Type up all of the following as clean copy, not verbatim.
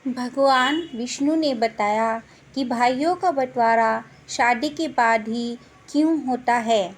भगवान विष्णु ने बताया कि भाइयों का बंटवारा शादी के बाद ही क्यों होता है।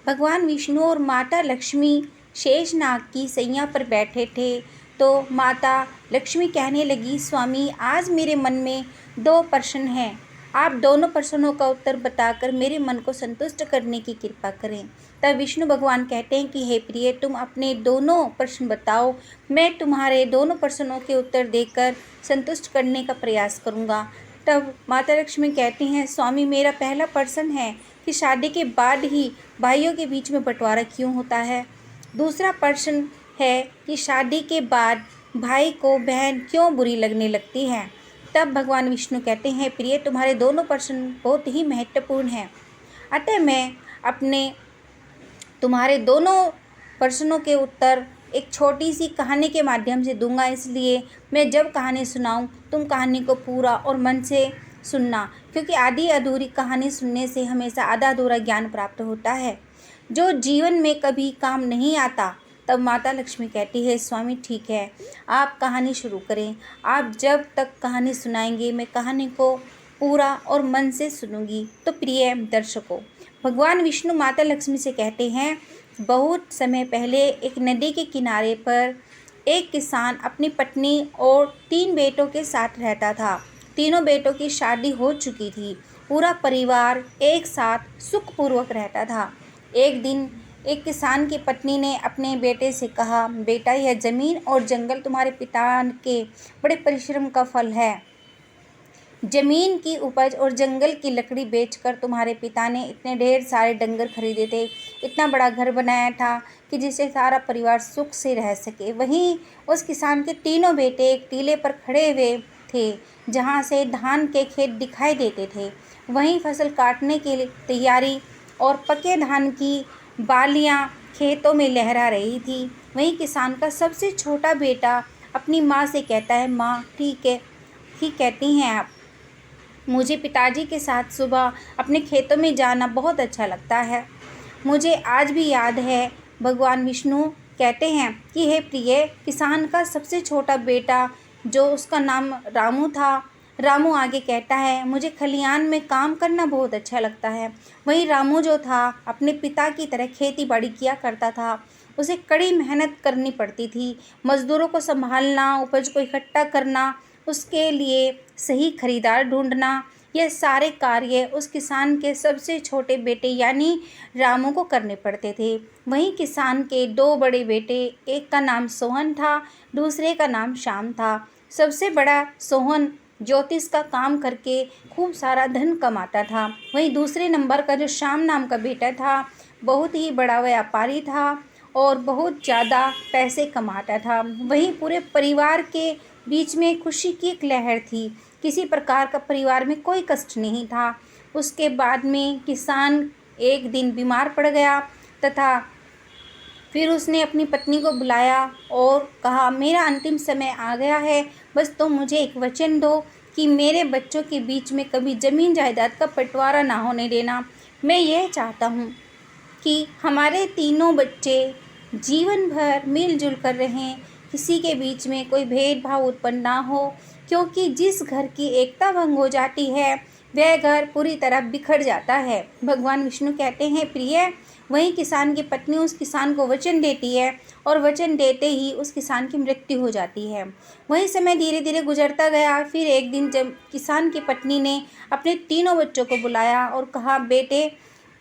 भगवान विष्णु और माता लक्ष्मी शेषनाग की सैया पर बैठे थे तो माता लक्ष्मी कहने लगी, स्वामी आज मेरे मन में 2 प्रश्न हैं। आप दोनों प्रश्नों का उत्तर बताकर मेरे मन को संतुष्ट करने की कृपा करें। तब विष्णु भगवान कहते हैं कि हे प्रिय, तुम अपने दोनों प्रश्न बताओ, मैं तुम्हारे दोनों प्रश्नों के उत्तर देकर संतुष्ट करने का प्रयास करूँगा। तब माता लक्ष्मी कहती हैं, स्वामी मेरा पहला प्रश्न है कि शादी के बाद ही भाइयों के बीच में बंटवारा क्यों होता है। दूसरा प्रश्न है कि शादी के बाद भाई को बहन क्यों बुरी लगने लगती है। तब भगवान विष्णु कहते हैं, प्रिय तुम्हारे दोनों प्रश्न बहुत ही महत्वपूर्ण हैं, अतः मैं अपने तुम्हारे दोनों प्रश्नों के उत्तर एक छोटी सी कहानी के माध्यम से दूंगा। इसलिए मैं जब कहानी सुनाऊं तुम कहानी को पूरा और मन से सुनना, क्योंकि आधी अधूरी कहानी सुनने से हमेशा आधा अधूरा ज्ञान प्राप्त होता है जो जीवन में कभी काम नहीं आता। तब माता लक्ष्मी कहती है, स्वामी ठीक है, आप कहानी शुरू करें। आप जब तक कहानी सुनाएंगे मैं कहानी को पूरा और मन से सुनूंगी। तो प्रिय दर्शकों, भगवान विष्णु माता लक्ष्मी से कहते हैं, बहुत समय पहले एक नदी के किनारे पर एक किसान अपनी पत्नी और 3 बेटों के साथ रहता था। तीनों बेटों की शादी हो चुकी थी। पूरा परिवार एक साथ सुखपूर्वक रहता था। एक दिन एक किसान की पत्नी ने अपने बेटे से कहा, बेटा यह ज़मीन और जंगल तुम्हारे पिता के बड़े परिश्रम का फल है। ज़मीन की उपज और जंगल की लकड़ी बेचकर तुम्हारे पिता ने इतने ढेर सारे डंगर खरीदे थे, इतना बड़ा घर बनाया था कि जिससे सारा परिवार सुख से रह सके। वहीं उस किसान के तीनों बेटे एक टीले पर खड़े हुए थे जहाँ से धान के खेत दिखाई देते थे। वहीं फसल काटने की तैयारी और पके धान की बालियाँ खेतों में लहरा रही थी। वहीं किसान का सबसे छोटा बेटा अपनी माँ से कहता है, माँ ठीक है, ठीक कहती हैं आप, मुझे पिताजी के साथ सुबह अपने खेतों में जाना बहुत अच्छा लगता है। मुझे आज भी याद है। भगवान विष्णु कहते हैं कि हे प्रिय, किसान का सबसे छोटा बेटा जो उसका नाम रामू था, रामू आगे कहता है, मुझे खलिहान में काम करना बहुत अच्छा लगता है। वहीं रामू जो था अपने पिता की तरह खेती बाड़ी किया करता था। उसे कड़ी मेहनत करनी पड़ती थी, मज़दूरों को संभालना, उपज को इकट्ठा करना, उसके लिए सही खरीदार ढूंढना, यह सारे कार्य उस किसान के सबसे छोटे बेटे यानी रामू को करने पड़ते थे। वहीं किसान के 2 बड़े बेटे, एक का नाम सोहन था, दूसरे का नाम श्याम था। सबसे बड़ा सोहन ज्योतिष का काम करके खूब सारा धन कमाता था। वहीं दूसरे नंबर का जो श्याम नाम का बेटा था, बहुत ही बड़ा व्यापारी था और बहुत ज़्यादा पैसे कमाता था। वहीं पूरे परिवार के बीच में खुशी की एक लहर थी। किसी प्रकार का परिवार में कोई कष्ट नहीं था। उसके बाद में किसान एक दिन बीमार पड़ गया तथा फिर उसने अपनी पत्नी को बुलाया और कहा, मेरा अंतिम समय आ गया है, बस तुम मुझे एक वचन दो कि मेरे बच्चों के बीच में कभी ज़मीन जायदाद का बंटवारा ना होने देना। मैं यह चाहता हूँ कि हमारे तीनों बच्चे जीवन भर मिलजुल कर रहें, किसी के बीच में कोई भेदभाव उत्पन्न ना हो, क्योंकि जिस घर की एकता भंग हो जाती है वह घर पूरी तरह बिखर जाता है। भगवान विष्णु कहते हैं, प्रिय, वहीं किसान की पत्नी उस किसान को वचन देती है और वचन देते ही उस किसान की मृत्यु हो जाती है। वहीं समय धीरे धीरे गुजरता गया। फिर एक दिन जब किसान की पत्नी ने अपने तीनों बच्चों को बुलाया और कहा, बेटे,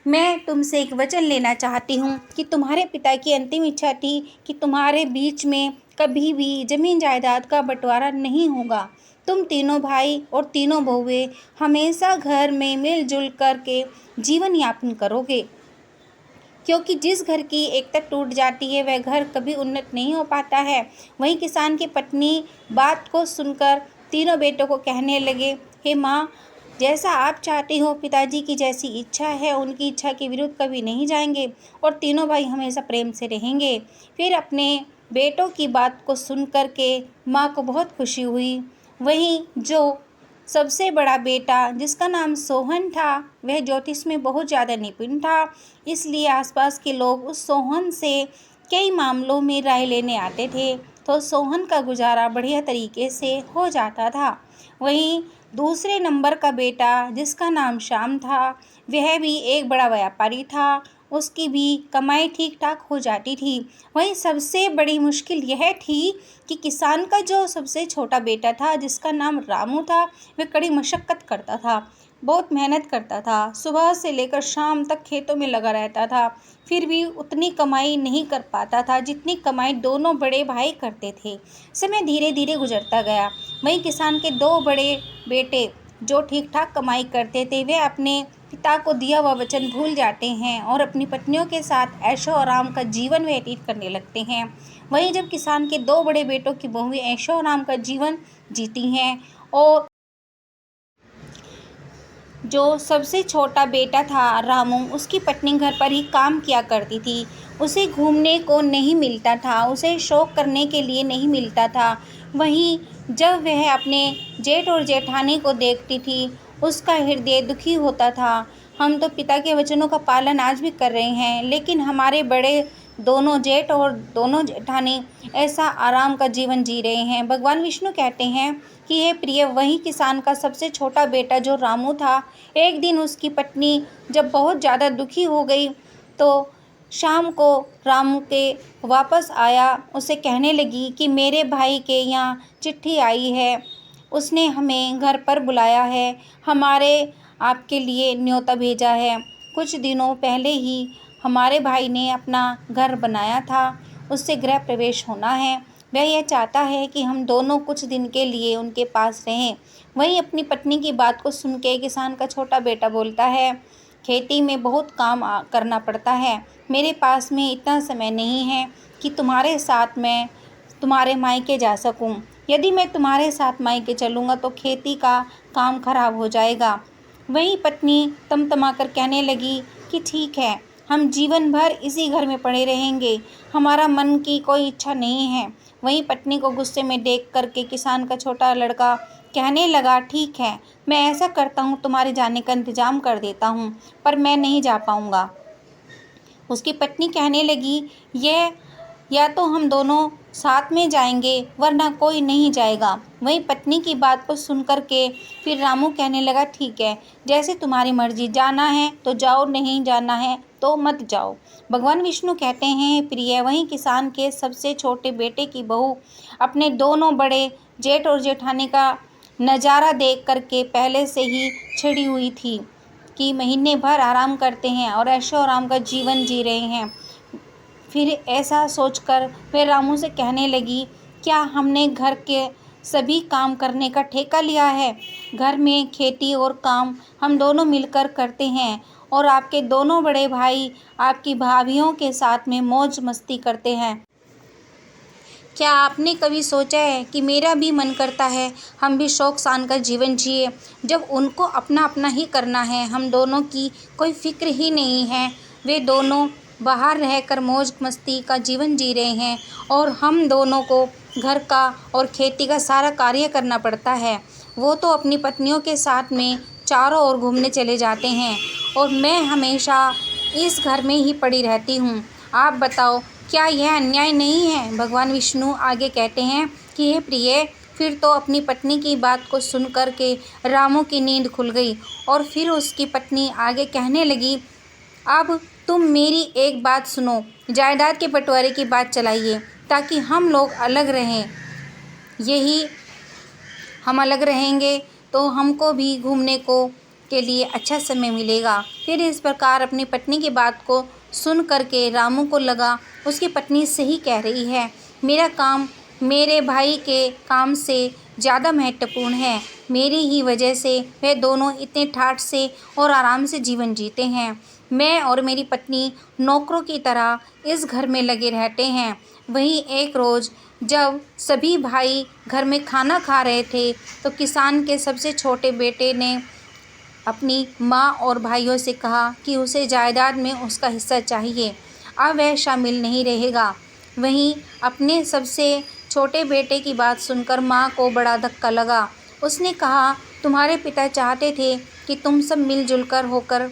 मैं तुमसे एक वचन लेना चाहती हूँ कि तुम्हारे पिता की अंतिम इच्छा थी कि तुम्हारे बीच में कभी भी ज़मीन जायदाद का बंटवारा नहीं होगा। तुम तीनों भाई और तीनों बहुएं हमेशा घर में मिलजुल कर के जीवन यापन करोगे, क्योंकि जिस घर की एकता टूट जाती है वह घर कभी उन्नत नहीं हो पाता है। वहीं किसान की पत्नी बात को सुनकर तीनों बेटों को कहने लगे, हे माँ, जैसा आप चाहते हो, पिताजी की जैसी इच्छा है उनकी इच्छा के विरुद्ध कभी नहीं जाएंगे और तीनों भाई हमेशा प्रेम से रहेंगे। फिर अपने बेटों की बात को सुन कर के माँ को बहुत खुशी हुई। वहीं जो सबसे बड़ा बेटा जिसका नाम सोहन था, वह ज्योतिष में बहुत ज़्यादा निपुण था, इसलिए आसपास के लोग उस सोहन से कई मामलों में राय लेने आते थे। तो सोहन का गुजारा बढ़िया तरीके से हो जाता था। वहीं दूसरे नंबर का बेटा जिसका नाम श्याम था, वह भी एक बड़ा व्यापारी था, उसकी भी कमाई ठीक ठाक हो जाती थी। वहीं सबसे बड़ी मुश्किल यह थी कि किसान का जो सबसे छोटा बेटा था जिसका नाम रामू था, वह कड़ी मशक्क़त करता था, बहुत मेहनत करता था, सुबह से लेकर शाम तक खेतों में लगा रहता था, फिर भी उतनी कमाई नहीं कर पाता था जितनी कमाई दोनों बड़े भाई करते थे। समय धीरे धीरे गुजरता गया। वहीं किसान के दो बड़े बेटे जो ठीक ठाक कमाई करते थे, वे अपने पिता को दिया हुआ वचन भूल जाते हैं और अपनी पत्नियों के साथ ऐशो आराम का जीवन व्यतीत करने लगते हैं। वहीं जब किसान के दो बड़े बेटों की बहुएं ऐशो आराम का जीवन जीती हैं और जो सबसे छोटा बेटा था रामू, उसकी पत्नी घर पर ही काम किया करती थी। उसे घूमने को नहीं मिलता था, उसे शौक करने के लिए नहीं मिलता था। वहीं जब वह अपने जेठ और जेठानी को देखती थी, उसका हृदय दुखी होता था। हम तो पिता के वचनों का पालन आज भी कर रहे हैं, लेकिन हमारे बड़े दोनों जेठ और दोनों जेठानी ऐसा आराम का जीवन जी रहे हैं। भगवान विष्णु कहते हैं कि हे प्रिय, वही किसान का सबसे छोटा बेटा जो रामू था, एक दिन उसकी पत्नी जब बहुत ज़्यादा दुखी हो गई तो शाम को रामू के वापस आया, उसे कहने लगी कि मेरे भाई के यहाँ चिट्ठी आई है, उसने हमें घर पर बुलाया है, हमारे आपके लिए न्योता भेजा है। कुछ दिनों पहले ही हमारे भाई ने अपना घर बनाया था, उससे गृह प्रवेश होना है। वह यह चाहता है कि हम दोनों कुछ दिन के लिए उनके पास रहें। वहीं अपनी पत्नी की बात को सुन के किसान का छोटा बेटा बोलता है, खेती में बहुत काम करना पड़ता है, मेरे पास में इतना समय नहीं है कि तुम्हारे साथ मैं तुम्हारे मायके जा सकूं। यदि मैं तुम्हारे साथ मायके चलूँगा तो खेती का काम खराब हो जाएगा। वहीं पत्नी तमतमाकर कहने लगी कि ठीक है, हम जीवन भर इसी घर में पड़े रहेंगे, हमारा मन की कोई इच्छा नहीं है। वहीं पत्नी को गुस्से में देख करके किसान का छोटा लड़का कहने लगा, ठीक है, मैं ऐसा करता हूँ, तुम्हारे जाने का इंतज़ाम कर देता हूँ, पर मैं नहीं जा पाऊँगा। उसकी पत्नी कहने लगी, यह या तो हम दोनों साथ में जाएंगे वरना कोई नहीं जाएगा। वहीं पत्नी की बात को सुनकर के फिर रामू कहने लगा, ठीक है, जैसे तुम्हारी मर्जी, जाना है तो जाओ, नहीं जाना है तो मत जाओ। भगवान विष्णु कहते हैं, प्रिय, वहीं किसान के सबसे छोटे बेटे की बहू अपने दोनों बड़े जेठ और जेठानी का नज़ारा देख करके पहले से ही छिड़ी हुई थी कि महीने भर आराम करते हैं और ऐशो आराम का जीवन जी रहे हैं। फिर ऐसा सोचकर वे रामू से कहने लगी, क्या हमने घर के सभी काम करने का ठेका लिया है? घर में खेती और काम हम दोनों मिलकर करते हैं और आपके दोनों बड़े भाई आपकी भाभियों के साथ में मौज मस्ती करते हैं। क्या आपने कभी सोचा है कि मेरा भी मन करता है हम भी शौक शान का जीवन जिए, जब उनको अपना अपना ही करना है, हम दोनों की कोई फिक्र ही नहीं है, वे दोनों बाहर रहकर मौज मस्ती का जीवन जी रहे हैं और हम दोनों को घर का और खेती का सारा कार्य करना पड़ता है। वो तो अपनी पत्नियों के साथ में चारों ओर घूमने चले जाते हैं और मैं हमेशा इस घर में ही पड़ी रहती हूँ। आप बताओ, क्या यह अन्याय नहीं है? भगवान विष्णु आगे कहते हैं कि हे प्रिय, फिर तो अपनी पत्नी की बात को सुन कर के रामू की नींद खुल गई और फिर उसकी पत्नी आगे कहने लगी, अब तुम मेरी एक बात सुनो, जायदाद के बंटवारे की बात चलाइए ताकि हम लोग अलग रहें। यही हम अलग रहेंगे तो हमको भी घूमने को के लिए अच्छा समय मिलेगा। फिर इस प्रकार अपनी पत्नी की बात को सुन करके रामू को लगा उसकी पत्नी सही कह रही है, मेरा काम मेरे भाई के काम से ज़्यादा महत्वपूर्ण है। मेरी ही वजह से वे दोनों इतने ठाठ से और आराम से जीवन जीते हैं। मैं और मेरी पत्नी नौकरों की तरह इस घर में लगे रहते हैं। वहीं एक रोज़ जब सभी भाई घर में खाना खा रहे थे तो किसान के सबसे छोटे बेटे ने अपनी माँ और भाइयों से कहा कि उसे जायदाद में उसका हिस्सा चाहिए, अब वह शामिल नहीं रहेगा। वहीं अपने सबसे छोटे बेटे की बात सुनकर माँ को बड़ा धक्का लगा। उसने कहा, तुम्हारे पिता चाहते थे कि तुम सब मिलजुल कर होकर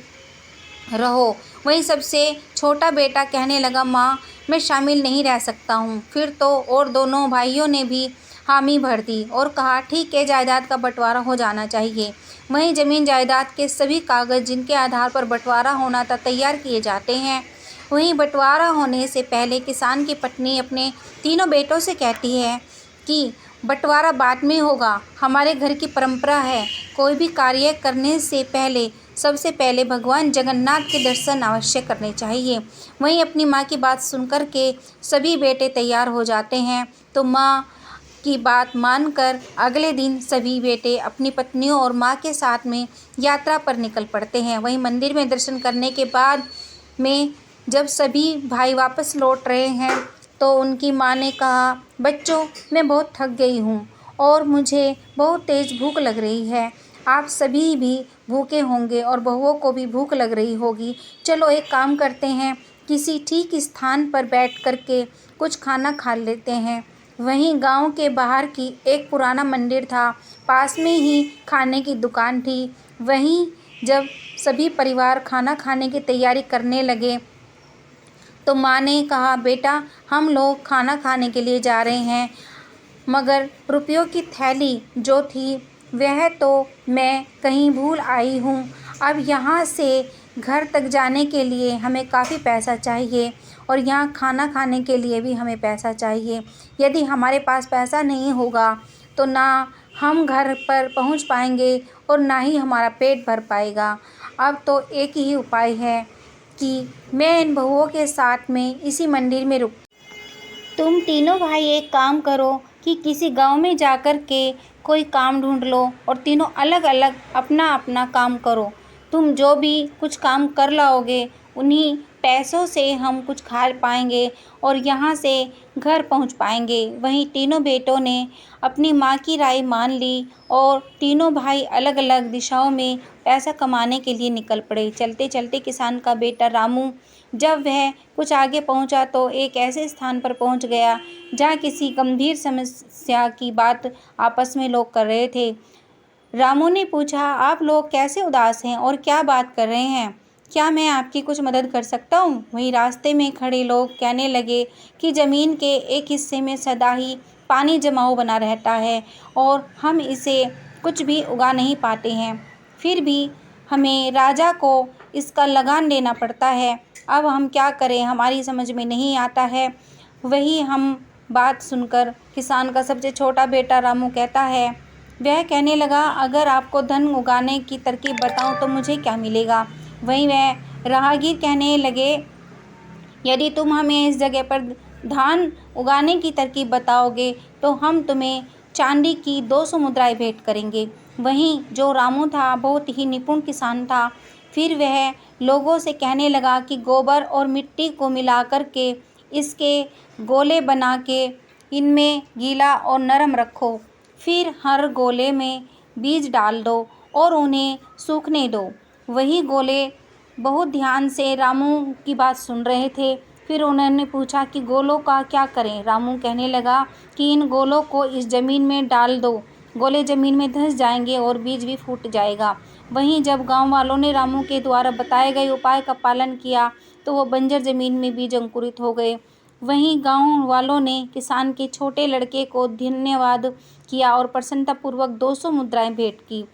रहो। वहीं सबसे छोटा बेटा कहने लगा, माँ, मैं शामिल नहीं रह सकता हूँ। फिर तो और दोनों भाइयों ने भी हामी भर दी और कहा, ठीक है, जायदाद का बंटवारा हो जाना चाहिए। वहीं ज़मीन जायदाद के सभी कागज़ जिनके आधार पर बंटवारा होना था तैयार किए जाते हैं। वहीं बंटवारा होने से पहले किसान की पत्नी अपने तीनों बेटों से कहती है कि बंटवारा बाद में होगा, हमारे घर की परंपरा है। कोई भी कार्य करने से पहले सबसे पहले भगवान जगन्नाथ के दर्शन अवश्य करने चाहिए। वहीं अपनी माँ की बात सुनकर के सभी बेटे तैयार हो जाते हैं। तो माँ की बात मानकर अगले दिन सभी बेटे अपनी पत्नियों और माँ के साथ में यात्रा पर निकल पड़ते हैं। वहीं मंदिर में दर्शन करने के बाद में जब सभी भाई वापस लौट रहे हैं तो उनकी माँ ने कहा, बच्चों, मैं बहुत थक गई हूँ और मुझे बहुत तेज़ भूख लग रही है। आप सभी भी भूखे होंगे और बहुओं को भी भूख लग रही होगी। चलो एक काम करते हैं, किसी ठीक स्थान पर बैठ कर के कुछ खाना खा लेते हैं। वहीं गांव के बाहर की एक पुराना मंदिर था, पास में ही खाने की दुकान थी। वहीं जब सभी परिवार खाना खाने की तैयारी करने लगे तो माँ ने कहा, बेटा, हम लोग खाना खाने के लिए जा रहे हैं, मगर रुपयों की थैली जो थी वह तो मैं कहीं भूल आई हूँ। अब यहाँ से घर तक जाने के लिए हमें काफ़ी पैसा चाहिए और यहाँ खाना खाने के लिए भी हमें पैसा चाहिए। यदि हमारे पास पैसा नहीं होगा तो ना हम घर पर पहुँच पाएंगे और ना ही हमारा पेट भर पाएगा। अब तो एक ही उपाय है कि मैं इन बहुओं के साथ में इसी मंदिर में रुक। तुम तीनों भाई एक काम करो कि किसी गांव में जाकर के कोई काम ढूंढ लो और तीनों अलग अलग अपना अपना काम करो। तुम जो भी कुछ काम कर लाओगे उन्हीं पैसों से हम कुछ खा पाएंगे और यहाँ से घर पहुँच पाएंगे। वहीं तीनों बेटों ने अपनी माँ की राय मान ली और तीनों भाई अलग अलग दिशाओं में पैसा कमाने के लिए निकल पड़े। चलते चलते किसान का बेटा रामू जब वह कुछ आगे पहुंचा तो एक ऐसे स्थान पर पहुंच गया जहां किसी गंभीर समस्या की बात आपस में लोग कर रहे थे। रामू ने पूछा, आप लोग कैसे उदास हैं और क्या बात कर रहे हैं? क्या मैं आपकी कुछ मदद कर सकता हूँ? वहीं रास्ते में खड़े लोग कहने लगे कि ज़मीन के एक हिस्से में सदा ही पानी जमाव बना रहता है और हम इसे कुछ भी उगा नहीं पाते हैं। फिर भी हमें राजा को इसका लगान देना पड़ता है। अब हम क्या करें, हमारी समझ में नहीं आता है। वही हम बात सुनकर किसान का सबसे छोटा बेटा रामू कहता है, वह कहने लगा, अगर आपको धन उगाने की तरकीब बताऊं तो मुझे क्या मिलेगा? वहीं वह राहगीर कहने लगे, यदि तुम हमें इस जगह पर धान उगाने की तरकीब बताओगे तो हम तुम्हें चांदी की 200 मुद्राएं भेंट करेंगे। वहीं जो रामू था बहुत ही निपुण किसान था। फिर वह लोगों से कहने लगा कि गोबर और मिट्टी को मिलाकर के इसके गोले बना के इनमें गीला और नरम रखो। फिर हर गोले में बीज डाल दो और उन्हें सूखने दो। वही गोले बहुत ध्यान से रामू की बात सुन रहे थे। फिर उन्होंने पूछा कि गोलों का क्या करें? रामू कहने लगा कि इन गोलों को इस ज़मीन में डाल दो। गोले ज़मीन में धंस जाएंगे और बीज भी फूट जाएगा। वहीं जब गांव वालों ने रामू के द्वारा बताए गए उपाय का पालन किया तो वो बंजर ज़मीन में बीज अंकुरित हो गए। वहीं गांव वालों ने किसान के छोटे लड़के को धन्यवाद किया और प्रसन्नतापूर्वक 200 मुद्राएं भेंट की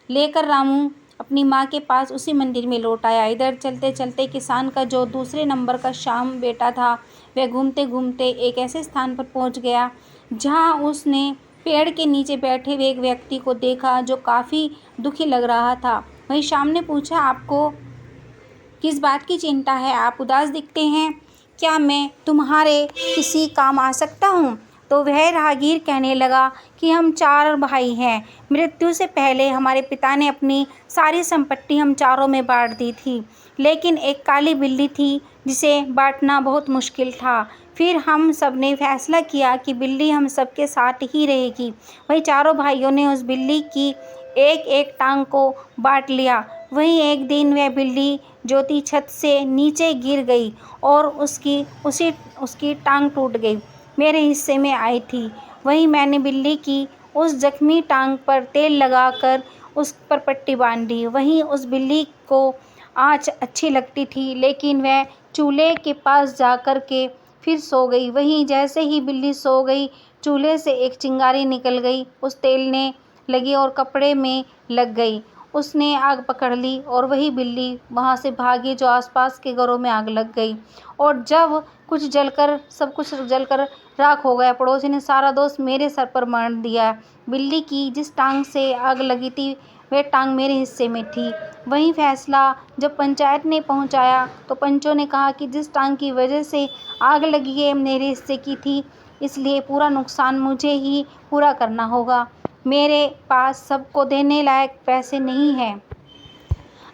लेकर रामू अपनी माँ के पास उसी मंदिर में लौट आया। इधर चलते चलते किसान का जो दूसरे नंबर का श्याम बेटा था वह घूमते घूमते एक ऐसे स्थान पर पहुँच गया जहाँ उसने पेड़ के नीचे बैठे हुए एक व्यक्ति को देखा जो काफ़ी दुखी लग रहा था। वहीं श्याम ने पूछा, आपको किस बात की चिंता है? आप उदास दिखते हैं। क्या मैं तुम्हारे किसी काम आ सकता हूँ? तो वह राहगीर कहने लगा कि हम 4 भाई हैं। मृत्यु से पहले हमारे पिता ने अपनी सारी संपत्ति हम चारों में बांट दी थी, लेकिन एक काली बिल्ली थी जिसे बांटना बहुत मुश्किल था। फिर हम सब ने फैसला किया कि बिल्ली हम सबके साथ ही रहेगी। वही चारों भाइयों ने उस बिल्ली की एक एक टांग को बांट लिया। वहीं एक दिन वह बिल्ली जो थी छत से नीचे गिर गई और उसकी टांग टूट गई, मेरे हिस्से में आई थी। वहीं मैंने बिल्ली की उस जख्मी टांग पर तेल लगाकर उस पर पट्टी बांध दी। वहीं उस बिल्ली को आँच अच्छी लगती थी, लेकिन वह चूल्हे के पास जाकर के फिर सो गई। वहीं जैसे ही बिल्ली सो गई, चूल्हे से एक चिंगारी निकल गई, उस तेलने लगी और कपड़े में लग गई। उसने आग पकड़ ली और वही बिल्ली वहाँ से भागी जो आसपास के घरों में आग लग गई। और जब सब कुछ जलकर राख हो गया, पड़ोसी ने सारा दोष मेरे सर पर मार दिया। बिल्ली की जिस टांग से आग लगी थी वह टांग मेरे हिस्से में थी। वही फैसला जब पंचायत ने पहुंचाया तो पंचों ने कहा कि जिस टांग की वजह से आग लगी है मेरे हिस्से की थी, इसलिए पूरा नुकसान मुझे ही पूरा करना होगा। मेरे पास सबको देने लायक पैसे नहीं हैं।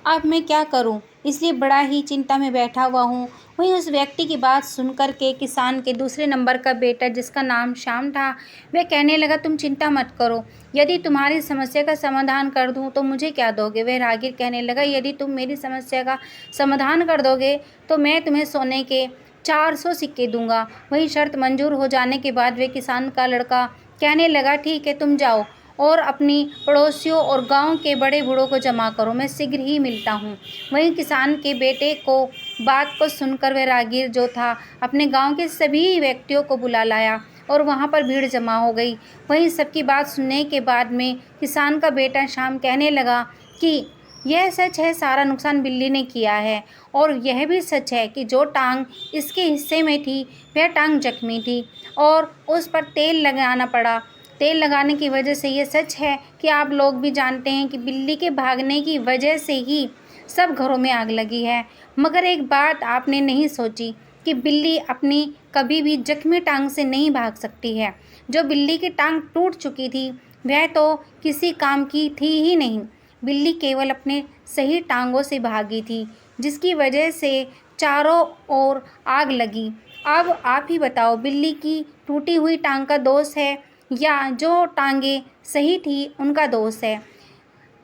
अब मैं क्या करूं? इसलिए बड़ा ही चिंता में बैठा हुआ हूँ। वहीं उस व्यक्ति की बात सुनकर के किसान के दूसरे नंबर का बेटा, जिसका नाम श्याम था, वह कहने लगा, तुम चिंता मत करो, यदि तुम्हारी समस्या का समाधान कर दूं तो मुझे क्या दोगे? वह राहगीर कहने लगा, यदि तुम मेरी समस्या का समाधान कर दोगे तो मैं तुम्हें सोने के 400 सिक्के दूंगा। वही शर्त मंजूर हो जाने के बाद वह किसान का लड़का कहने लगा, ठीक है, तुम जाओ और अपनी पड़ोसियों और गांव के बड़े बूढ़ों को जमा करो, मैं शीघ्र ही मिलता हूँ। वहीं किसान के बेटे को बात को सुनकर वह राहगीर जो था अपने गांव के सभी व्यक्तियों को बुला लाया और वहां पर भीड़ जमा हो गई। वहीं सबकी बात सुनने के बाद में किसान का बेटा श्याम कहने लगा कि यह सच है, सारा नुकसान बिल्ली ने किया है, और यह भी सच है कि जो टांग इसके हिस्से में थी वह टांग जख्मी थी और उस पर तेल लगाना पड़ा। तेल लगाने की वजह से ये सच है कि आप लोग भी जानते हैं कि बिल्ली के भागने की वजह से ही सब घरों में आग लगी है। मगर एक बात आपने नहीं सोची कि बिल्ली अपनी कभी भी जख्मी टांग से नहीं भाग सकती है। जो बिल्ली की टांग टूट चुकी थी वह तो किसी काम की थी ही नहीं। बिल्ली केवल अपने सही टांगों से भागी थी, जिसकी वजह से चारों ओर आग लगी। अब आप ही बताओ, बिल्ली की टूटी हुई टांग का दोष है या जो टांगें सही थी उनका दोष है?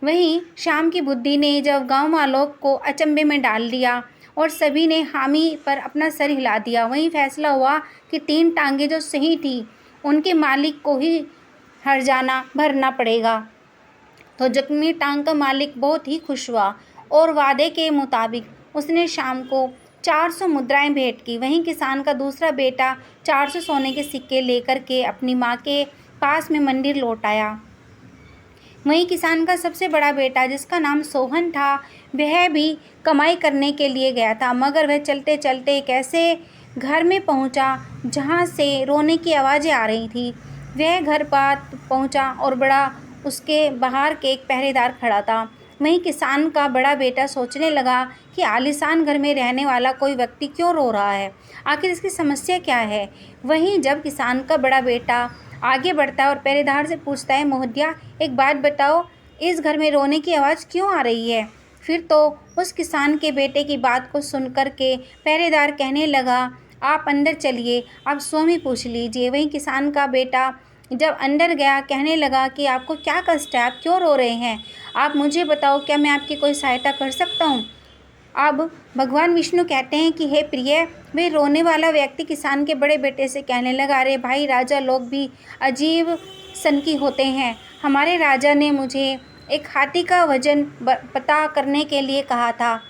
वहीं शाम की बुद्धि ने जब गांव वालों को अचंभे में डाल दिया और सभी ने हामी पर अपना सर हिला दिया। वहीं फैसला हुआ कि 3 टांगें जो सही थी उनके मालिक को ही हर्जाना भरना पड़ेगा। तो जख्मी टांग का मालिक बहुत ही खुश हुआ और वादे के मुताबिक उसने शाम को 400 मुद्राएं भेंट की। वहीं किसान का दूसरा बेटा 400 सोने के सिक्के लेकर के अपनी माँ के पास में मंदिर लौट आया। वहीं किसान का सबसे बड़ा बेटा, जिसका नाम सोहन था, वह भी कमाई करने के लिए गया था, मगर वह चलते चलते एक ऐसे घर में पहुंचा जहां से रोने की आवाज़ें आ रही थी। वह घर पर पहुंचा और बड़ा उसके बाहर के एक पहरेदार खड़ा था। वहीं किसान का बड़ा बेटा सोचने लगा कि आलीशान घर में रहने वाला कोई व्यक्ति क्यों रो रहा है, आखिर इसकी समस्या क्या है। वहीं जब किसान का बड़ा बेटा आगे बढ़ता है और पहरेदार से पूछता है, महोदया एक बात बताओ, इस घर में रोने की आवाज़ क्यों आ रही है? फिर तो उस किसान के बेटे की बात को सुन कर के पहरेदार कहने लगा, आप अंदर चलिए, आप स्वयं ही पूछ लीजिए। वहीं किसान का बेटा जब अंदर गया कहने लगा कि आपको क्या कष्ट है, आप क्यों रो रहे हैं, आप मुझे बताओ, क्या मैं आपकी कोई सहायता कर सकता हूँ? अब भगवान विष्णु कहते हैं कि हे प्रिय, वे रोने वाला व्यक्ति किसान के बड़े बेटे से कहने लगा, अरे भाई, राजा लोग भी अजीब सनकी होते हैं। हमारे राजा ने मुझे एक हाथी का वजन पता करने के लिए कहा था।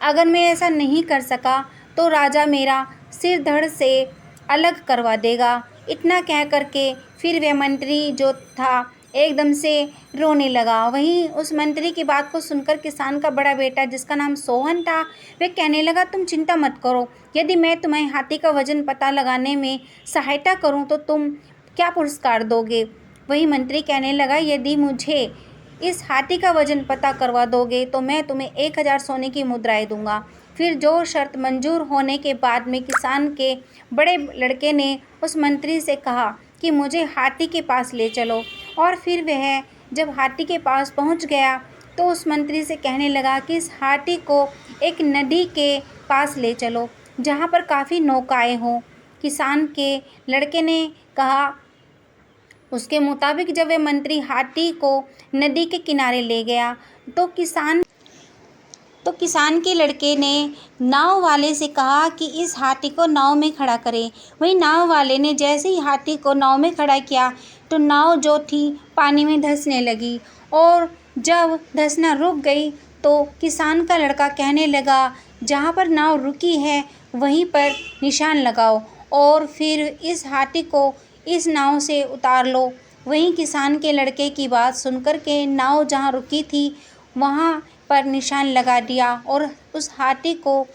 अगर मैं ऐसा नहीं कर सका तो राजा मेरा सिर धड़ से अलग करवा देगा। इतना कह करके फिर वह मंत्री जो था एकदम से रोने लगा। वहीं उस मंत्री की बात को सुनकर किसान का बड़ा बेटा, जिसका नाम सोहन था, वह कहने लगा, तुम चिंता मत करो, यदि मैं तुम्हें हाथी का वजन पता लगाने में सहायता करूं तो तुम क्या पुरस्कार दोगे? वही मंत्री कहने लगा, यदि मुझे इस हाथी का वजन पता करवा दोगे तो मैं तुम्हें 1000 सोने की मुद्राएं दूंगा। फिर जो शर्त मंजूर होने के बाद में किसान के बड़े लड़के ने उस मंत्री से कहा कि मुझे हाथी के पास ले चलो, और फिर वह जब हाथी के पास पहुंच गया तो उस मंत्री से कहने लगा कि इस हाथी को एक नदी के पास ले चलो जहां पर काफ़ी नौकाएं हों। किसान के लड़के ने कहा, उसके मुताबिक जब वह मंत्री हाथी को नदी के किनारे ले गया तो किसान के लड़के ने नाव वाले से कहा कि इस हाथी को नाव में खड़ा करें। वहीं नाव वाले ने जैसे ही हाथी को नाव में खड़ा किया तो नाव जो थी पानी में धंसने लगी, और जब धंसना रुक गई तो किसान का लड़का कहने लगा, जहाँ पर नाव रुकी है वहीं पर निशान लगाओ और फिर इस हाथी को इस नाव से उतार लो। वहीं किसान के लड़के की बात सुनकर के नाव जहाँ रुकी थी वहाँ पर निशान लगा दिया और उस हाथी को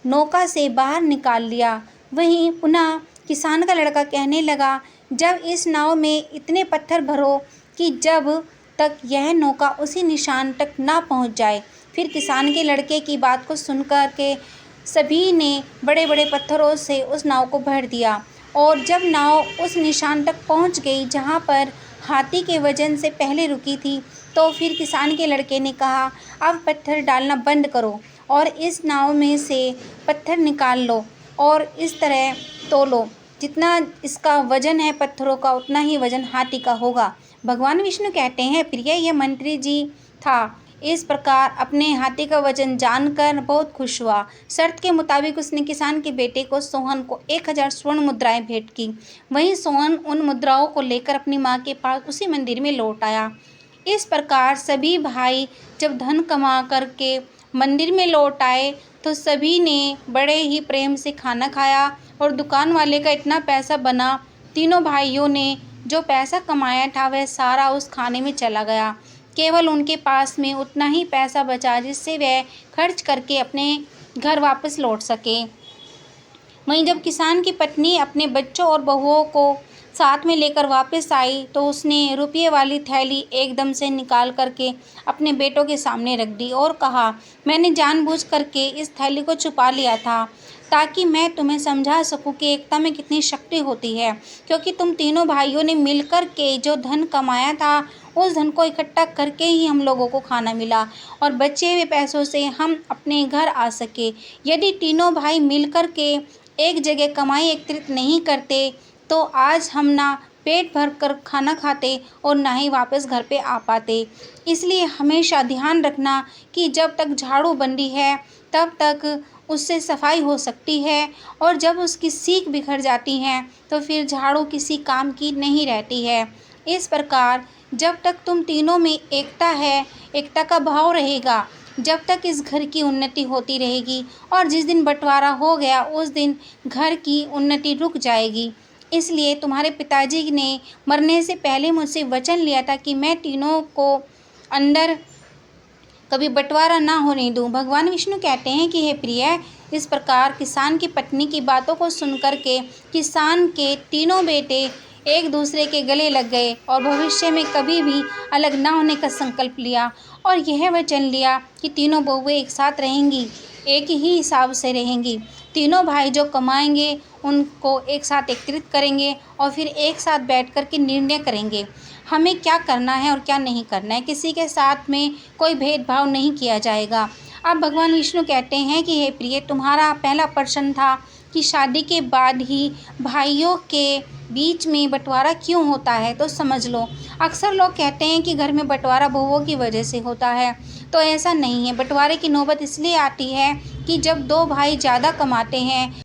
नौका से बाहर निकाल लिया। वहीं पुनः किसान का लड़का कहने लगा, जब इस नाव में इतने पत्थर भरो कि जब तक यह नौका उसी निशान तक ना पहुंच जाए। फिर किसान के लड़के की बात को सुनकर के सभी ने बड़े बड़े पत्थरों से उस नाव को भर दिया और जब नाव उस निशान तक पहुंच गई जहां पर हाथी के वजन से पहले रुकी थी, तो फिर किसान के लड़के ने कहा, अब पत्थर डालना बंद करो और इस नाव में से पत्थर निकाल लो और इस तरह तोलो। जितना इसका वजन है पत्थरों का उतना ही वजन हाथी का होगा। भगवान विष्णु कहते हैं, प्रिय, यह मंत्री जी था। इस प्रकार अपने हाथी का वजन जानकर बहुत खुश हुआ। शर्त के मुताबिक उसने किसान के बेटे को सोहन को 1000 स्वर्ण मुद्राएं भेंट की। वहीं सोहन उन मुद्राओं को लेकर अपनी माँ के पास उसी मंदिर में लौट आया। इस प्रकार सभी भाई जब धन कमा करके मंदिर में लौट आए तो सभी ने बड़े ही प्रेम से खाना खाया और दुकान वाले का इतना पैसा बना, तीनों भाइयों ने जो पैसा कमाया था वह सारा उस खाने में चला गया। केवल उनके पास में उतना ही पैसा बचा जिससे वह खर्च करके अपने घर वापस लौट सके। वहीं जब किसान की पत्नी अपने बच्चों और बहुओं को साथ में लेकर वापस आई तो उसने रुपये वाली थैली एकदम से निकाल करके अपने बेटों के सामने रख दी और कहा, मैंने जानबूझ करके इस थैली को छुपा लिया था ताकि मैं तुम्हें समझा सकूं कि एकता में कितनी शक्ति होती है, क्योंकि तुम तीनों भाइयों ने मिलकर के जो धन कमाया था उस धन को इकट्ठा करके ही हम लोगों को खाना मिला और बचे हुए पैसों से हम अपने घर आ सके। यदि तीनों भाई मिलकर के एक जगह कमाई एकत्रित नहीं करते तो आज हम ना पेट भर कर खाना खाते और ना ही वापस घर पे आ पाते। इसलिए हमेशा ध्यान रखना कि जब तक झाड़ू बंदी है तब तक उससे सफाई हो सकती है और जब उसकी सीख बिखर जाती है तो फिर झाड़ू किसी काम की नहीं रहती है। इस प्रकार जब तक तुम तीनों में एकता है, एकता का भाव रहेगा, जब तक इस घर की उन्नति होती रहेगी और जिस दिन बंटवारा हो गया उस दिन घर की उन्नति रुक जाएगी। इसलिए तुम्हारे पिताजी ने मरने से पहले मुझसे वचन लिया था कि मैं तीनों को अंदर कभी बंटवारा ना होने दूं। भगवान विष्णु कहते हैं कि हे प्रिय, इस प्रकार किसान की पत्नी की बातों को सुनकर के किसान के तीनों बेटे एक दूसरे के गले लग गए और भविष्य में कभी भी अलग ना होने का संकल्प लिया और यह वचन लिया कि तीनों बहुएं एक साथ रहेंगी, एक ही हिसाब से रहेंगी। तीनों भाई जो कमाएंगे उनको एक साथ एकत्रित करेंगे और फिर एक साथ बैठ कर के निर्णय करेंगे हमें क्या करना है और क्या नहीं करना है। किसी के साथ में कोई भेदभाव नहीं किया जाएगा। अब भगवान विष्णु कहते हैं कि हे प्रिय, तुम्हारा पहला प्रश्न था कि शादी के बाद ही भाइयों के बीच में बंटवारा क्यों होता है, तो समझ लो। अक्सर लोग कहते हैं कि घर में बंटवारा बहुओं की वजह से होता है, तो ऐसा नहीं है। बंटवारे की नौबत इसलिए आती है कि जब दो भाई ज़्यादा कमाते हैं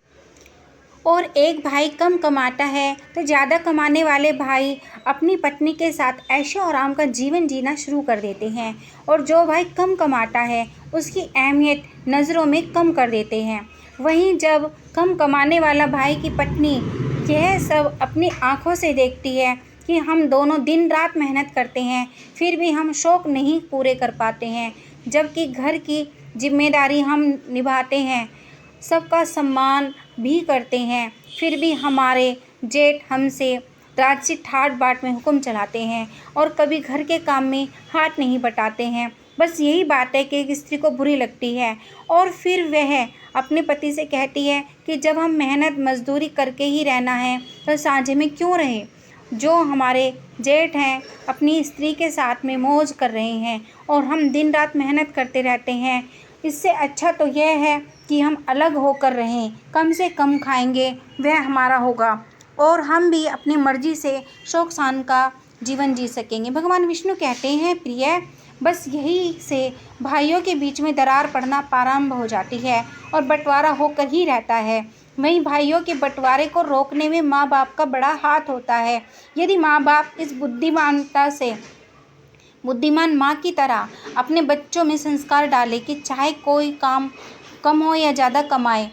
और एक भाई कम कमाता है तो ज़्यादा कमाने वाले भाई अपनी पत्नी के साथ ऐशो आराम का जीवन जीना शुरू कर देते हैं और जो भाई कम कमाता है उसकी अहमियत नज़रों में कम कर देते हैं। वहीं जब कम कमाने वाला भाई की पत्नी यह सब अपनी आँखों से देखती है कि हम दोनों दिन रात मेहनत करते हैं फिर भी हम शौक़ नहीं पूरे कर पाते हैं, जबकि घर की जिम्मेदारी हम निभाते हैं, सबका सम्मान भी करते हैं, फिर भी हमारे जेठ हमसे राजसी ठाट बाट में हुक्म चलाते हैं और कभी घर के काम में हाथ नहीं बटाते हैं। बस यही बात है कि एक स्त्री को बुरी लगती है और फिर वह अपने पति से कहती है कि जब हम मेहनत मजदूरी करके ही रहना है तो साझे में क्यों रहे। जो हमारे जेठ हैं अपनी स्त्री के साथ में मौज कर रहे हैं और हम दिन रात मेहनत करते रहते हैं, इससे अच्छा तो यह है कि हम अलग होकर रहें, कम से कम खाएंगे वह हमारा होगा और हम भी अपनी मर्जी से शौक शान का जीवन जी सकेंगे। भगवान विष्णु कहते हैं प्रिय, बस यही से भाइयों के बीच में दरार पड़ना प्रारंभ हो जाती है और बंटवारा होकर ही रहता है। वहीं भाइयों के बंटवारे को रोकने में माँ बाप का बड़ा हाथ होता है। यदि माँ बाप इस बुद्धिमान माँ की तरह अपने बच्चों में संस्कार डालें कि चाहे कोई काम कम हो या ज़्यादा कमाए,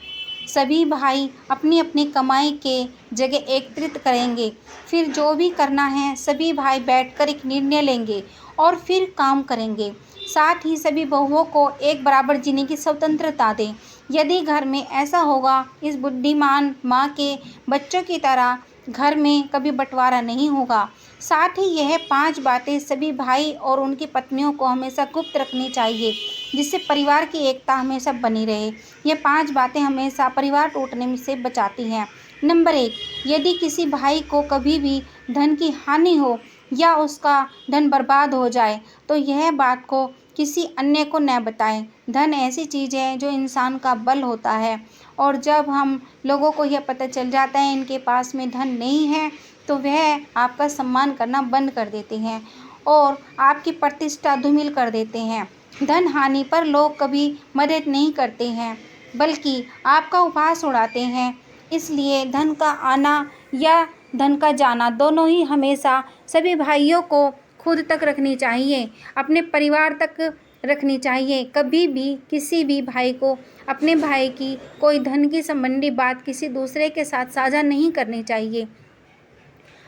सभी भाई अपनी अपनी कमाई के जगह एकत्रित करेंगे। फिर जो भी करना है सभी भाई बैठकर एक निर्णय लेंगे और फिर काम करेंगे। साथ ही सभी बहुओं को एक बराबर जीने की स्वतंत्रता दें। यदि घर में ऐसा होगा, इस बुद्धिमान माँ के बच्चों की तरह घर में कभी बंटवारा नहीं होगा। साथ ही यह 5 बातें सभी भाई और उनकी पत्नियों को हमेशा गुप्त रखनी चाहिए, जिससे परिवार की एकता हमेशा बनी रहे। ये 5 बातें हमेशा परिवार टूटने से बचाती हैं। नंबर 1, यदि किसी भाई को कभी भी धन की हानि हो या उसका धन बर्बाद हो जाए तो यह बात को किसी अन्य को न बताएं। धन ऐसी चीज़ है जो इंसान का बल होता है, और जब हम लोगों को यह पता चल जाता है इनके पास में धन नहीं है तो वह आपका सम्मान करना बंद कर देते हैं और आपकी प्रतिष्ठा धूमिल कर देते हैं। धन हानि पर लोग कभी मदद नहीं करते हैं, बल्कि आपका उपहास उड़ाते हैं। इसलिए धन का आना या धन का जाना दोनों ही हमेशा सभी भाइयों को खुद तक रखनी चाहिए, अपने परिवार तक रखनी चाहिए। कभी भी किसी भी भाई को अपने भाई की कोई धन की संबंधी बात किसी दूसरे के साथ साझा नहीं करनी चाहिए।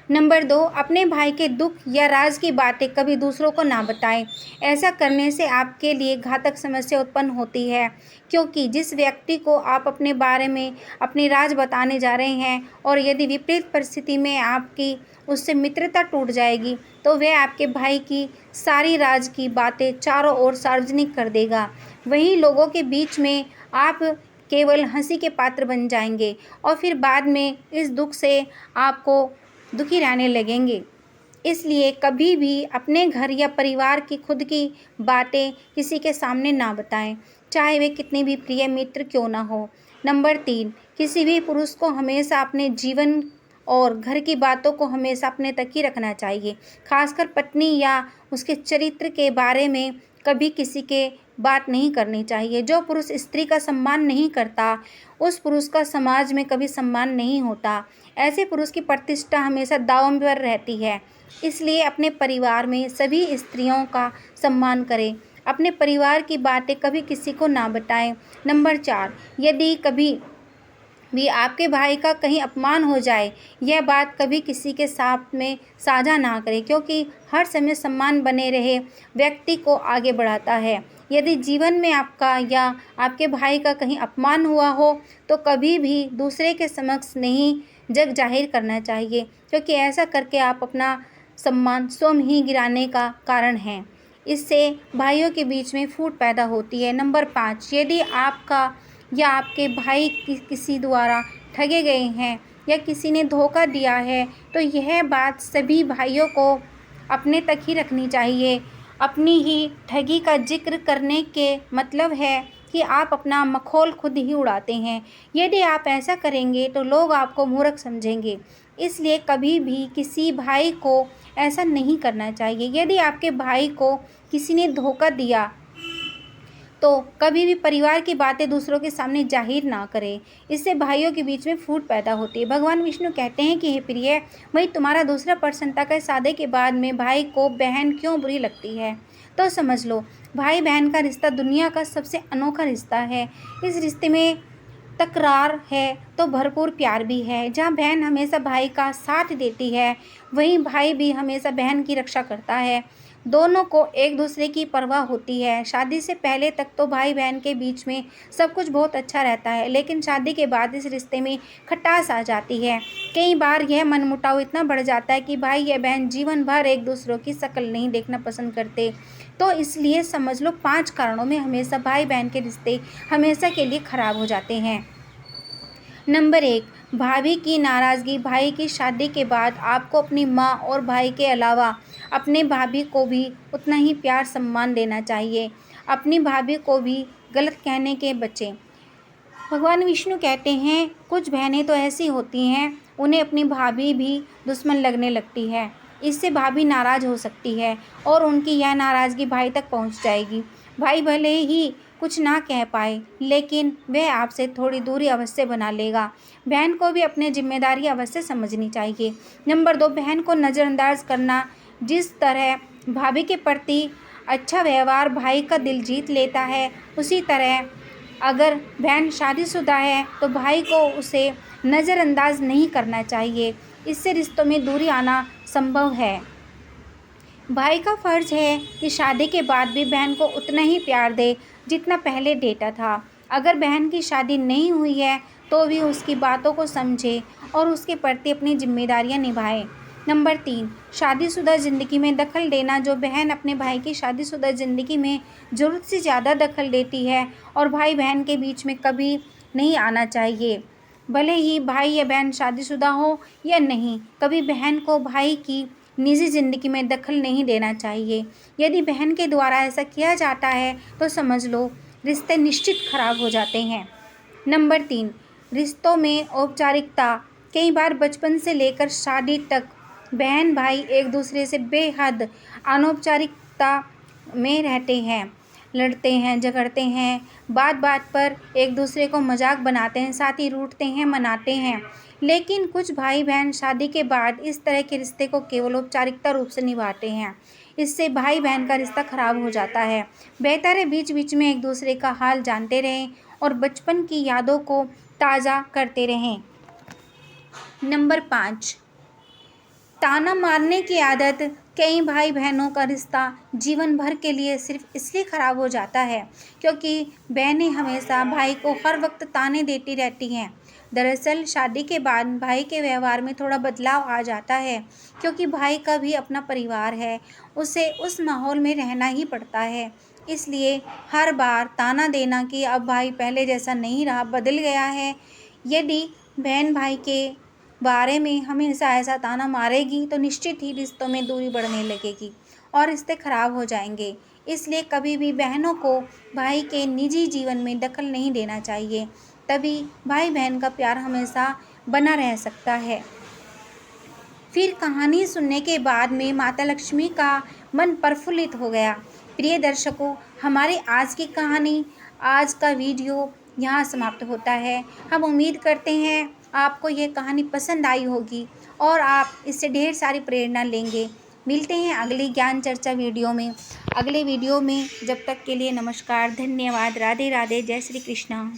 नंबर 2, अपने भाई के दुख या राज की बातें कभी दूसरों को ना बताएं। ऐसा करने से आपके लिए घातक समस्या उत्पन्न होती है, क्योंकि जिस व्यक्ति को आप अपने बारे में अपनी राज बताने जा रहे हैं और यदि विपरीत परिस्थिति में आपकी उससे मित्रता टूट जाएगी तो वह आपके भाई की सारी राज की बातें चारों ओर सार्वजनिक कर देगा। वहीं लोगों के बीच में आप केवल हंसी के पात्र बन जाएंगे और फिर बाद में इस दुख से आपको दुखी रहने लगेंगे। इसलिए कभी भी अपने घर या परिवार की खुद की बातें किसी के सामने ना बताएं, चाहे वे कितने भी प्रिय मित्र क्यों ना हो। नंबर 3, किसी भी पुरुष को हमेशा अपने जीवन और घर की बातों को हमेशा अपने तक ही रखना चाहिए। खासकर पत्नी या उसके चरित्र के बारे में कभी किसी के बात नहीं करनी चाहिए। जो पुरुष स्त्री का सम्मान नहीं करता, उस पुरुष का समाज में कभी सम्मान नहीं होता। ऐसे पुरुष की प्रतिष्ठा हमेशा दांव पर रहती है। इसलिए अपने परिवार में सभी स्त्रियों का सम्मान करें। अपने परिवार की बातें कभी किसी को ना बताएं। नंबर 4, यदि कभी भी आपके भाई का कहीं अपमान हो जाए, यह बात कभी किसी के साथ में साझा ना करें, क्योंकि हर समय सम्मान बने रहे व्यक्ति को आगे बढ़ाता है। यदि जीवन में आपका या आपके भाई का कहीं अपमान हुआ हो तो कभी भी दूसरे के समक्ष नहीं जग जाहिर करना चाहिए, क्योंकि ऐसा करके आप अपना सम्मान स्वयं ही गिराने का कारण हैं। इससे भाइयों के बीच में फूट पैदा होती है। नंबर 5, यदि आपका या आपके भाई किसी द्वारा ठगे गए हैं या किसी ने धोखा दिया है तो यह बात सभी भाइयों को अपने तक ही रखनी चाहिए। अपनी ही ठगी का जिक्र करने के मतलब है कि आप अपना मखौल खुद ही उड़ाते हैं। यदि आप ऐसा करेंगे तो लोग आपको मूर्ख समझेंगे। इसलिए कभी भी किसी भाई को ऐसा नहीं करना चाहिए। यदि आपके भाई को किसी ने धोखा दिया तो कभी भी परिवार की बातें दूसरों के सामने जाहिर ना करें। इससे भाइयों के बीच में फूट पैदा होती है। भगवान विष्णु कहते हैं कि हे प्रिय, वही तुम्हारा दूसरा प्रसन्नता का सादे के बाद में भाई को बहन क्यों बुरी लगती है। तो समझ लो, भाई बहन का रिश्ता दुनिया का सबसे अनोखा रिश्ता है। इस रिश्ते में तकरार है तो भरपूर प्यार भी है। जहाँ बहन हमेशा भाई का साथ देती है, वहीं भाई भी हमेशा बहन की रक्षा करता है। दोनों को एक दूसरे की परवाह होती है। शादी से पहले तक तो भाई बहन के बीच में सब कुछ बहुत अच्छा रहता है, लेकिन शादी के बाद इस रिश्ते में खटास आ जाती है। कई बार यह मनमुटाव इतना बढ़ जाता है कि भाई या बहन जीवन भर एक दूसरों की शक्ल नहीं देखना पसंद करते। तो इसलिए समझ लो 5 कारणों में हमेशा भाई बहन के रिश्ते हमेशा के लिए खराब हो जाते हैं। नंबर 1, भाभी की नाराज़गी। भाई की शादी के बाद आपको अपनी माँ और भाई के अलावा अपने भाभी को भी उतना ही प्यार सम्मान देना चाहिए। अपनी भाभी को भी गलत कहने के बचें। भगवान विष्णु कहते हैं, कुछ बहनें तो ऐसी होती हैं उन्हें अपनी भाभी भी दुश्मन लगने लगती है। इससे भाभी नाराज़ हो सकती है और उनकी यह नाराज़गी भाई तक पहुंच जाएगी। भाई भले ही कुछ ना कह पाए, लेकिन वह आपसे थोड़ी दूरी अवश्य बना लेगा। बहन को भी अपनी जिम्मेदारी अवश्य समझनी चाहिए। नंबर 2, बहन को नज़रअंदाज करना। जिस तरह भाभी के प्रति अच्छा व्यवहार भाई का दिल जीत लेता है, उसी तरह अगर बहन शादीशुदा है तो भाई को उसे नज़रअंदाज नहीं करना चाहिए। इससे रिश्तों में दूरी आना संभव है। भाई का फ़र्ज़ है कि शादी के बाद भी बहन को उतना ही प्यार दे जितना पहले देता था। अगर बहन की शादी नहीं हुई है तो भी उसकी बातों को समझे और उसके प्रति अपनी जिम्मेदारियां निभाए। नंबर 3, शादीशुदा ज़िंदगी में दखल देना। जो बहन अपने भाई की शादीशुदा ज़िंदगी में ज़रूरत से ज़्यादा दखल देती है और भाई बहन के बीच में कभी नहीं आना चाहिए। भले ही भाई या बहन शादीशुदा हो या नहीं, कभी बहन को भाई की निजी ज़िंदगी में दखल नहीं देना चाहिए। यदि बहन के द्वारा ऐसा किया जाता है तो समझ लो रिश्ते निश्चित खराब हो जाते हैं। नंबर 3, रिश्तों में औपचारिकता। कई बार बचपन से लेकर शादी तक बहन भाई एक दूसरे से बेहद अनौपचारिकता में रहते हैं, लड़ते हैं, झगड़ते हैं, बात बात पर एक दूसरे को मजाक बनाते हैं, साथ ही रूठते हैं, मनाते हैं। लेकिन कुछ भाई बहन शादी के बाद इस तरह के रिश्ते को केवल औपचारिकता रूप से निभाते हैं। इससे भाई बहन का रिश्ता खराब हो जाता है। बेहतर है बीच बीच में एक दूसरे का हाल जानते रहें और बचपन की यादों को ताज़ा करते रहें। नंबर 5, ताना मारने की आदत। कई भाई बहनों का रिश्ता जीवन भर के लिए सिर्फ इसलिए ख़राब हो जाता है क्योंकि बहनें हमेशा भाई को हर वक्त ताने देती रहती हैं। दरअसल शादी के बाद भाई के व्यवहार में थोड़ा बदलाव आ जाता है क्योंकि भाई का भी अपना परिवार है, उसे उस माहौल में रहना ही पड़ता है। इसलिए हर बार ताना देना कि अब भाई पहले जैसा नहीं रहा, बदल गया है। यदि बहन भाई के बारे में हमेशा ऐसा ताना मारेगी तो निश्चित ही रिश्तों में दूरी बढ़ने लगेगी और रिश्ते खराब हो जाएंगे। इसलिए कभी भी बहनों को भाई के निजी जीवन में दखल नहीं देना चाहिए, तभी भाई बहन का प्यार हमेशा बना रह सकता है। फिर कहानी सुनने के बाद में माता लक्ष्मी का मन प्रफुल्लित हो गया। प्रिय दर्शकों, हमारी आज की कहानी, आज का वीडियो यहाँ समाप्त होता है। हम उम्मीद करते हैं आपको ये कहानी पसंद आई होगी और आप इससे ढेर सारी प्रेरणा लेंगे। मिलते हैं अगली ज्ञान चर्चा वीडियो में, अगले वीडियो में। जब तक के लिए नमस्कार, धन्यवाद, राधे राधे, जय श्री कृष्णा।